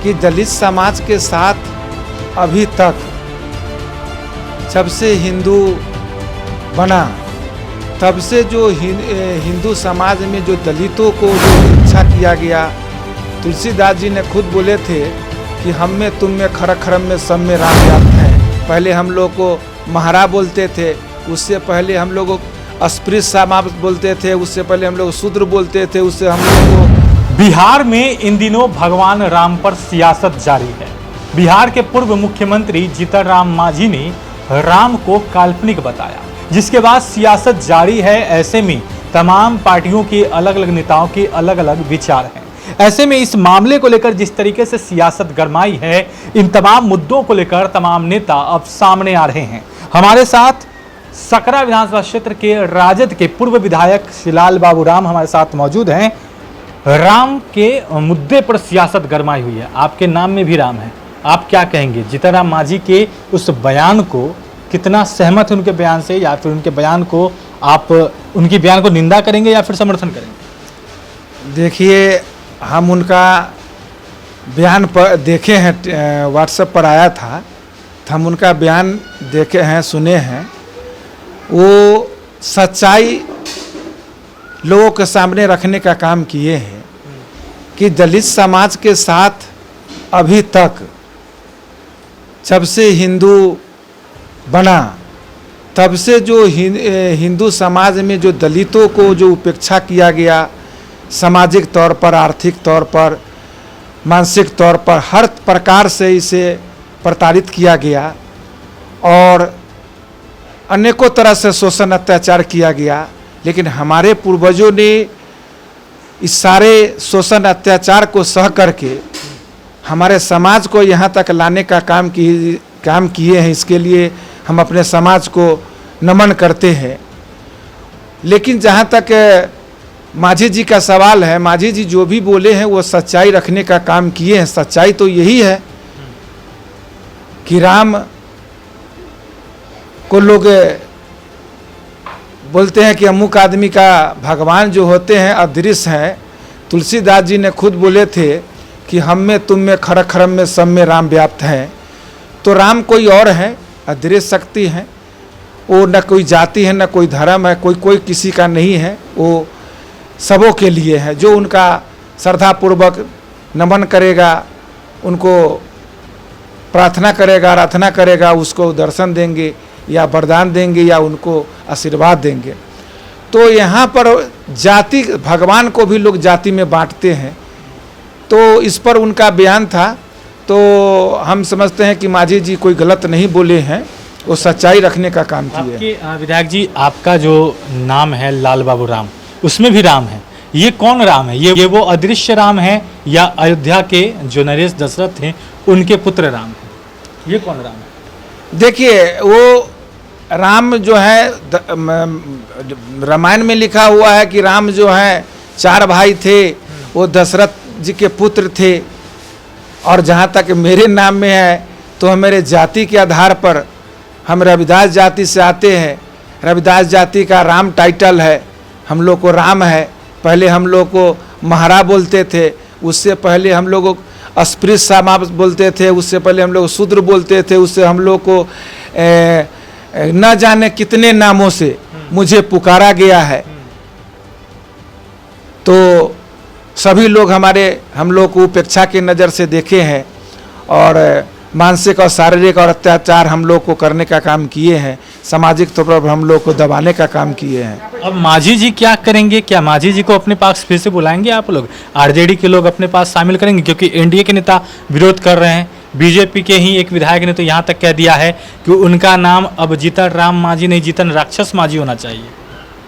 कि दलित समाज के साथ अभी तक जब से हिंदू बना तब से जो हिंदू समाज में जो दलितों को जो इच्छा किया गया, तुलसीदास जी ने खुद बोले थे कि हम में तुम में खर खरम में सब में राम व्याप्त है। पहले हम लोग को महारा बोलते थे, उससे पहले हम लोग अस्पृश्य समाज बोलते थे, उससे पहले हम लोग शूद्र बोलते थे, उससे हम लोग को। बिहार में इन दिनों भगवान राम पर सियासत जारी है। बिहार के पूर्व मुख्यमंत्री जीतन राम मांझी ने राम को काल्पनिक बताया, जिसके बाद सियासत जारी है। ऐसे में तमाम पार्टियों के अलग अलग नेताओं के अलग अलग विचार हैं। ऐसे में इस मामले को लेकर जिस तरीके से सियासत गरमाई है, इन तमाम मुद्दों को लेकर तमाम नेता अब सामने आ रहे हैं। हमारे साथ सकरा विधानसभा क्षेत्र के राजद के पूर्व विधायक शिलाल बाबू राम हमारे साथ मौजूद हैं। राम के मुद्दे पर सियासत गरमाई हुई है, आपके नाम में भी राम है, आप क्या कहेंगे? जीतन राम मांझी के उस बयान को कितना सहमत है उनके बयान से, या फिर उनके बयान को आप उनकी बयान को निंदा करेंगे या फिर समर्थन करेंगे? देखिए, हम उनका बयान पर देखे हैं, व्हाट्सएप पर आया था, तो हम उनका बयान देखे हैं, सुने हैं। वो सच्चाई लोगों के सामने रखने का काम किए हैं कि दलित समाज के साथ अभी तक जब से हिंदू बना तब से जो हिंदू समाज में जो दलितों को जो उपेक्षा किया गया, सामाजिक तौर पर, आर्थिक तौर पर, मानसिक तौर पर, हर प्रकार से इसे प्रताड़ित किया गया और अनेकों तरह से शोषण अत्याचार किया गया। लेकिन हमारे पूर्वजों ने इस सारे शोषण अत्याचार को सह करके हमारे समाज को यहाँ तक लाने का काम किए हैं। इसके लिए हम अपने समाज को नमन करते हैं। लेकिन जहाँ तक मांझी जी का सवाल है, मांझी जी जो भी बोले हैं वो सच्चाई रखने का काम किए हैं। सच्चाई तो यही है कि राम को लोग बोलते हैं कि अमुक आदमी का भगवान जो होते हैं अदृश्य हैं। तुलसीदास जी ने खुद बोले थे कि हम में तुम में खर खरम में सब में राम व्याप्त हैं। तो राम कोई और है, अदृश्य शक्ति है। वो न कोई जाति है, न कोई धर्म है, कोई किसी का नहीं है, वो सबों के लिए है। जो उनका श्रद्धापूर्वक नमन करेगा, उनको प्रार्थना करेगा, आराधना करेगा, उसको दर्शन देंगे या वरदान देंगे या उनको आशीर्वाद देंगे। तो यहाँ पर जाति, भगवान को भी लोग जाति में बांटते हैं। तो इस पर उनका बयान था। तो हम समझते हैं कि मांझी जी कोई गलत नहीं बोले हैं, वो सच्चाई रखने का काम किए हैं। विधायक जी, आपका जो नाम है लाल बाबू राम, उसमें भी राम है। ये कौन राम है? ये वो अदृश्य राम है या अयोध्या के जो नरेश दशरथ थे उनके पुत्र राम है? ये कौन राम है? देखिए, वो राम जो है रामायण में लिखा हुआ है कि राम जो है 4 भाई थे, वो दशरथ जी के पुत्र थे। और जहाँ तक मेरे नाम में है तो मेरे जाति के आधार पर, हम रविदास जाति से आते हैं। रविदास जाति का राम टाइटल है, हम लोग को राम है। पहले हम लोग को महारा बोलते थे, उससे पहले हम लोग अस्पृश्य समाज बोलते थे, उससे पहले हम लोग शूद्र बोलते थे, उससे हम लोग को न जाने कितने नामों से मुझे पुकारा गया है। तो सभी लोग हम लोग को उपेक्षा की नज़र से देखे हैं और मानसिक और शारीरिक और अत्याचार हम लोग को करने का काम किए हैं। सामाजिक तौर पर हम लोग को दबाने का काम किए हैं। अब मांझी जी क्या करेंगे? क्या मांझी जी को अपने पास फिर से बुलाएंगे आप लोग? आरजेडी के लोग अपने पास शामिल करेंगे? क्योंकि एनडीए के नेता विरोध कर रहे हैं। बीजेपी के ही एक विधायक ने तो यहाँ तक कह दिया है कि उनका नाम अब जीतन राम मांझी नहीं, जीतन राक्षस मांझी होना चाहिए।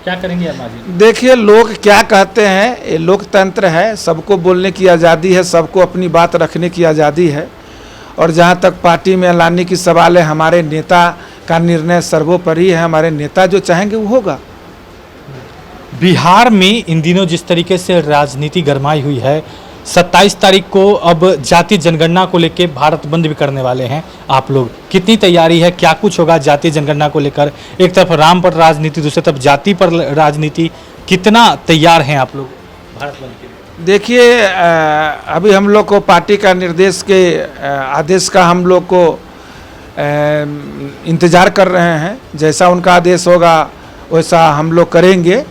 क्या करेंगे आप मांझी? देखिए, लोग क्या कहते हैं, ये लोकतंत्र है, सबको बोलने की आज़ादी है, सबको अपनी बात रखने की आज़ादी है। और जहाँ तक पार्टी में लाने की सवाल है, हमारे नेता का निर्णय सर्वोपरि है। हमारे नेता जो चाहेंगे वो होगा। बिहार में इन दिनों जिस तरीके से राजनीति गरमाई हुई है, 27 तारीख को अब जातीय जनगणना को लेकर भारत बंद भी करने वाले हैं आप लोग। कितनी तैयारी है, क्या कुछ होगा जातीय जनगणना को लेकर? एक तरफ राम पर राजनीति, दूसरी तरफ जाति पर राजनीति, कितना तैयार हैं आप लोग भारत बंद के लिए? देखिए, अभी हम लोग को पार्टी का निर्देश के आदेश का हम लोग को इंतज़ार कर रहे हैं। जैसा उनका आदेश होगा वैसा हम लोग करेंगे।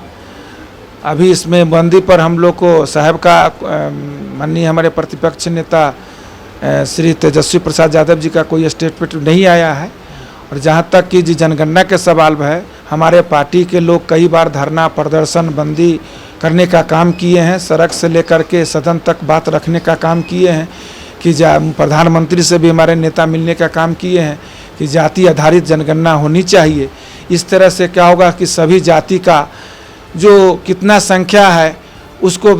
अभी इसमें बंदी पर हम लोग को साहब का माननीय हमारे प्रतिपक्ष नेता श्री तेजस्वी प्रसाद यादव जी का कोई स्टेटमेंट नहीं आया है। और जहाँ तक कि जनगणना के सवाल है, हमारे पार्टी के लोग कई बार धरना प्रदर्शन बंदी करने का काम किए हैं, सड़क से लेकर के सदन तक बात रखने का काम किए हैं कि प्रधानमंत्री से भी हमारे नेता मिलने का काम किए हैं कि जाति आधारित जनगणना होनी चाहिए। इस तरह से क्या होगा कि सभी जाति का जो कितना संख्या है उसको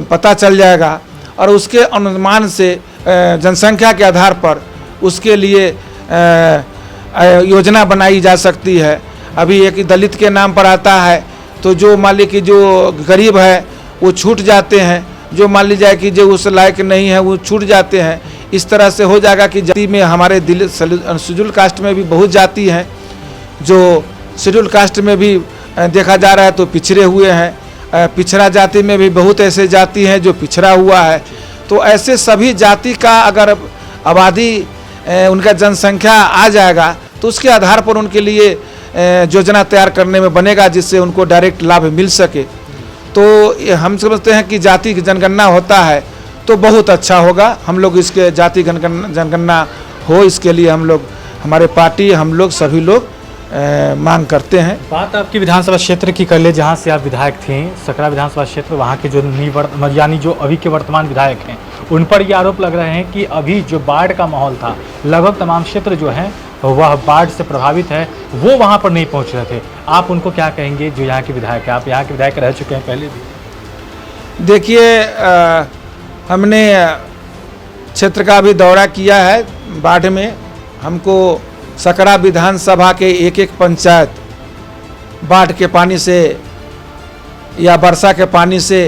पता चल जाएगा और उसके अनुमान से जनसंख्या के आधार पर उसके लिए योजना बनाई जा सकती है। अभी एक दलित के नाम पर आता है तो जो मान ली कि जो गरीब है वो छूट जाते हैं, जो मान ली जाए कि जो उस लायक नहीं है वो छूट जाते हैं। इस तरह से हो जाएगा कि जाति में हमारे शेड्यूल कास्ट में भी बहुत जाति हैं, जो शेड्यूल कास्ट में भी देखा जा रहा है तो पिछड़े हुए हैं। पिछड़ा जाति में भी बहुत ऐसे जाति हैं जो पिछड़ा हुआ है। तो ऐसे सभी जाति का अगर आबादी उनका जनसंख्या आ जाएगा तो उसके आधार पर उनके लिए योजना तैयार करने में बनेगा जिससे उनको डायरेक्ट लाभ मिल सके। तो हम समझते हैं कि जाति की जनगणना होता है तो बहुत अच्छा होगा। हम लोग इसके जाति जनगणना हो इसके लिए हम लोग हमारे पार्टी हम लोग सभी लोग मांग करते हैं। बात आपकी विधानसभा क्षेत्र की कर ले जहां से आप विधायक थे, सकरा विधानसभा क्षेत्र, वहां के जो यानी जो अभी के वर्तमान विधायक हैं उन पर ये आरोप लग रहे हैं कि अभी जो बाढ़ का माहौल था, लगभग तमाम क्षेत्र जो है वह बाढ़ से प्रभावित है, वो वहां पर नहीं पहुंच रहे थे। आप उनको क्या कहेंगे जो यहाँ के विधायक हैं? आप यहाँ के विधायक रह चुके हैं पहले भी। देखिए, हमने क्षेत्र का भी दौरा किया है। बाढ़ में हमको सकरा विधानसभा के एक एक पंचायत बाढ़ के पानी से या वर्षा के पानी से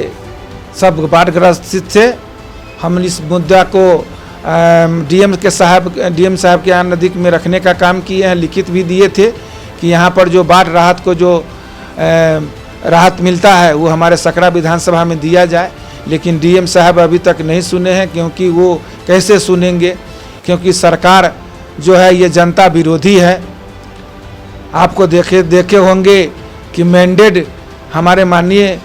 सब बाढ़ग्रस्त थे। हम इस मुद्दा को डीएम साहब के यहाँ नज़दीक में रखने का काम किए हैं, लिखित भी दिए थे कि यहाँ पर जो बाढ़ राहत को जो राहत मिलता है वो हमारे सकरा विधानसभा में दिया जाए। लेकिन डीएम साहब अभी तक नहीं सुने हैं, क्योंकि वो कैसे सुनेंगे, क्योंकि सरकार जो है ये जनता विरोधी है। आपको देखे होंगे कि मैंडेट हमारे माननीय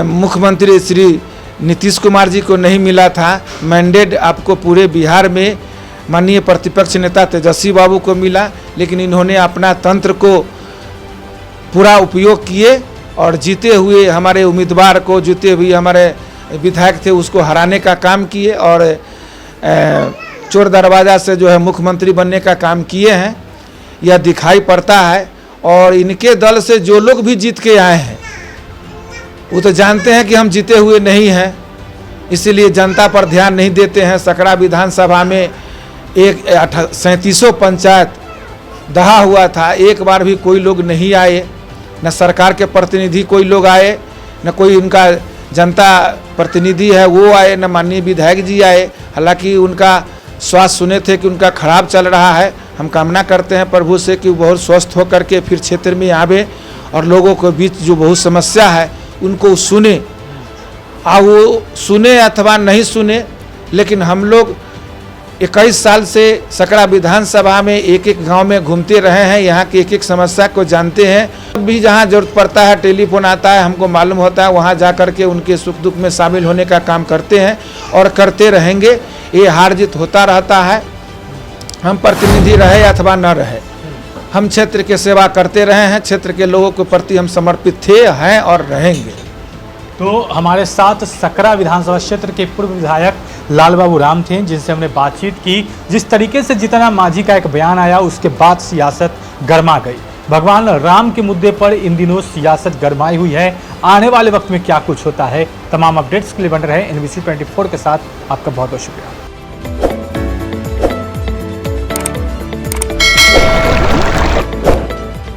मुख्यमंत्री श्री नीतीश कुमार जी को नहीं मिला था। मैंडेट आपको पूरे बिहार में माननीय प्रतिपक्ष नेता तेजस्वी बाबू को मिला, लेकिन इन्होंने अपना तंत्र को पूरा उपयोग किए और जीते हुए हमारे उम्मीदवार को, जीते हुए हमारे विधायक थे उसको हराने का काम किए और चोर दरवाज़ा से जो है मुख्यमंत्री बनने का काम किए हैं। यह दिखाई पड़ता है। और इनके दल से जो लोग भी जीत के आए हैं वो तो जानते हैं कि हम जीते हुए नहीं हैं, इसीलिए जनता पर ध्यान नहीं देते हैं। सकरा विधानसभा में 37 पंचायत दहा हुआ था, एक बार भी कोई लोग नहीं आए, न सरकार के प्रतिनिधि कोई लोग आए, न कोई उनका जनता प्रतिनिधि है वो आए, न माननीय विधायक जी आए। हालांकि उनका स्वास्थ्य सुने थे कि उनका खराब चल रहा है। हम कामना करते हैं प्रभु से कि बहुत स्वस्थ होकर के फिर क्षेत्र में आवे और लोगों के बीच जो बहुत समस्या है उनको सुने। वो सुने अथवा नहीं सुने, लेकिन हम लोग 21 साल से सकरा विधानसभा में एक एक गांव में घूमते रहे हैं, यहाँ की एक एक समस्या को जानते हैं। भी जहाँ जरूरत पड़ता है टेलीफोन आता है, हमको मालूम होता है, वहाँ जा कर के उनके सुख दुख में शामिल होने का काम करते हैं और करते रहेंगे। ये हार जीत होता रहता है, हम प्रतिनिधि रहे अथवा न रहे, हम क्षेत्र के सेवा करते रहे हैं, क्षेत्र के लोगों के प्रति हम समर्पित थे, हैं और रहेंगे। तो हमारे साथ सकरा विधानसभा क्षेत्र के पूर्व विधायक लाल बाबू राम थे, जिनसे हमने बातचीत की। जिस तरीके से जीतन मांझी का एक बयान आया उसके बाद सियासत गर्मा गई। भगवान राम के मुद्दे पर इन दिनों सियासत गरमाई हुई है। आने वाले वक्त में क्या कुछ होता है, तमाम अपडेट्स के लिए बन रहे NBC 24 के साथ आपका बहुत बहुत शुक्रिया।